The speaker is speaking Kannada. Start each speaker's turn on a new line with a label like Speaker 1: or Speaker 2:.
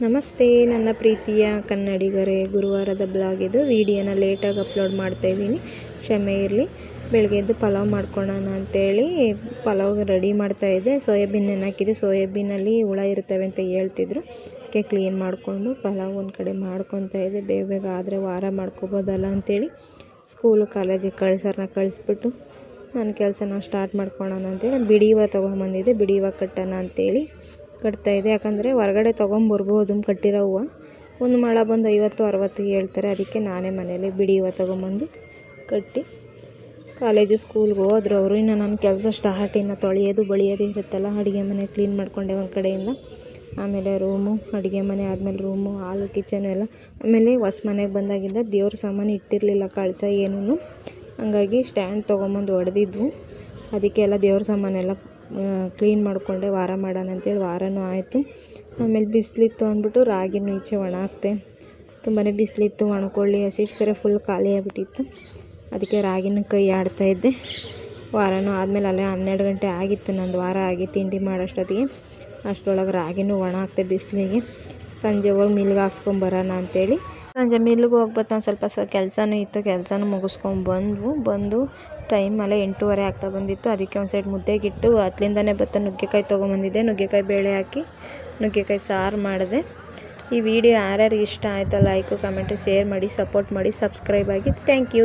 Speaker 1: ನಮಸ್ತೆ ನನ್ನ ಪ್ರೀತಿಯ ಕನ್ನಡಿಗರೇ, ಗುರುವಾರದ ಬ್ಲಾಗ್ ಇದು. ವಿಡಿಯೋನ ಲೇಟಾಗಿ ಅಪ್ಲೋಡ್ ಮಾಡ್ತಾಯಿದ್ದೀನಿ, ಕ್ಷಮೆ ಇರಲಿ. ಬೆಳಗ್ಗೆ ಎದ್ದು ಪಲಾವ್ ಮಾಡ್ಕೊಳ್ಳೋಣ ಅಂತೇಳಿ ಪಲಾವ್ ರೆಡಿ ಮಾಡ್ತಾಯಿದ್ದೆ. ಸೋಯಾಬೀನ್ ಹಾಕಿದೆ, ಸೋಯಾಬೀನಲ್ಲಿ ಹುಳ ಇರ್ತವೆ ಅಂತ ಹೇಳ್ತಿದ್ರು. ಅದಕ್ಕೆ ಕ್ಲೀನ್ ಮಾಡಿಕೊಂಡು ಪಲಾವ್ ಒಂದು ಕಡೆ ಮಾಡ್ಕೊತಾ ಇದ್ದೆ. ಬೇಗ ಬೇಗ ಆದರೆ ವಾರ ಮಾಡ್ಕೊಬೋದಲ್ಲ ಅಂಥೇಳಿ ಸ್ಕೂಲು ಕಾಲೇಜಿಗೆ ಕಳಿಸ್ಬಿಟ್ಟು ನನ್ನ ಕೆಲಸನ ಸ್ಟಾರ್ಟ್ ಮಾಡ್ಕೊಳ್ಳೋಣ ಅಂತೇಳಿ ಬಿಡಿ ಹೂವು ತೊಗೊಂಬಂದಿದ್ದೆ. ಬಿಡಿ ಹೂವು ಕಟ್ಟೋಣ ಅಂತೇಳಿ ಕಟ್ತಾಯಿದ್ದೆ. ಯಾಕಂದರೆ ಹೊರಗಡೆ ತೊಗೊಂಬರ್ಬೋದು ಕಟ್ಟಿರೋ ಹೂವು, ಒಂದು ಮೊಳ ಬಂದು 50-60 ಹೇಳ್ತಾರೆ. ಅದಕ್ಕೆ ನಾನೇ ಮನೇಲಿ ಬಿಡಿ ಹೂವು ತೊಗೊಂಬಂದು ಕಟ್ಟಿ ಕಾಲೇಜು ಸ್ಕೂಲ್ಗೆ ಹೋದ್ರು ಅವರು. ಇನ್ನು ನನ್ನ ಕೆಲಸ ಸ್ಟಾರ್ಟ್, ಇನ್ನು ತೊಳೆಯೋದು ಬಳಿಯೋದು ಇರುತ್ತಲ್ಲ. ಅಡುಗೆ ಮನೆ ಕ್ಲೀನ್ ಮಾಡಿಕೊಂಡೆ ಒಂದು ಕಡೆಯಿಂದ, ಆಮೇಲೆ ರೂಮು, ಅಡುಗೆ ಮನೆ ಆದಮೇಲೆ ರೂಮು, ಹಾಲು, ಕಿಚನು ಎಲ್ಲ. ಆಮೇಲೆ ಹೊಸ ಮನೆಗೆ ಬಂದಾಗಿಂದ ದೇವ್ರ ಸಾಮಾನು ಇಟ್ಟಿರಲಿಲ್ಲ, ಕಳಸ ಏನೂ. ಹಂಗಾಗಿ ಸ್ಟ್ಯಾಂಡ್ ತೊಗೊಂಬಂದು ಹೊಡೆದಿದ್ವು. ಅದಕ್ಕೆ ಎಲ್ಲ ದೇವ್ರ ಸಾಮಾನೆಲ್ಲ ಕ್ಲೀನ್ ಮಾಡಿಕೊಂಡೆ. ವಾರ ಮಾಡೋಣ ಅಂತೇಳಿ ವಾರನೂ ಆಯಿತು. ಆಮೇಲೆ ಬಿಸಿಲಿತ್ತು ಅಂದ್ಬಿಟ್ಟು ರಾಗಿನೂ ಈಚೆ ಒಣ ಹಾಕ್ತೆ. ತುಂಬಾ ಬಿಸಿಲಿತ್ತು, ಒಣಕೊಳ್ಳಿ ಹಸಿಟ್ಟು ಫುಲ್ ಖಾಲಿ ಆಗಿಬಿಟ್ಟಿತ್ತು. ಅದಕ್ಕೆ ರಾಗಿನ ಕೈ ಆಡ್ತಾಯಿದ್ದೆ. ವಾರನೂ ಆದಮೇಲೆ ಅಲ್ಲೇ 12 ಗಂಟೆ ಆಗಿತ್ತು, ನಂದು ವಾರ ಆಗಿ ತಿಂಡಿ ಮಾಡೋಷ್ಟೊತ್ತಿಗೆ. ಅಷ್ಟರೊಳಗೆ ರಾಗಿನೂ ಒಣ ಹಾಕ್ತೆ ಬಿಸಿಲಿಗೆ. ಸಂಜೆ ಹೋಗಿ ಮಿಲ್ಗೆ ಹಾಕ್ಸ್ಕೊಂಬರೋಣ ಅಂತೇಳಿ ಸಂಜೆ ಮಿಲ್ಗೆ ಹೋಗ್ಬತ್ತು. ಒಂದು ಸ್ವಲ್ಪ ಕೆಲಸನೂ ಇತ್ತು, ಕೆಲಸನೂ ಬಂದು ಟೈಮಲ್ಲೇ 8:15 ಆಗ್ತಾ ಬಂದಿತ್ತು. ಅದಕ್ಕೆ ಒಂದು ಸೈಡ್ ಮುದ್ದೆಗಿಟ್ಟು ಅತ್ಲಿಂದನೇ ನುಗ್ಗೆಕಾಯಿ ತೊಗೊಂಬಂದಿದ್ದೆ. ನುಗ್ಗೆಕಾಯಿ ಬೇಳೆ ಹಾಕಿ ನುಗ್ಗೆಕಾಯಿ ಸಾರು ಮಾಡಿದೆ. ಈ ವಿಡಿಯೋ ಯಾರ್ಯಾರಿಗೆ ಇಷ್ಟ ಆಯಿತು ಲೈಕು, ಕಮೆಂಟು, ಶೇರ್ ಮಾಡಿ, ಸಪೋರ್ಟ್ ಮಾಡಿ, ಸಬ್ಸ್ಕ್ರೈಬ್ ಆಗಿ. Thank you.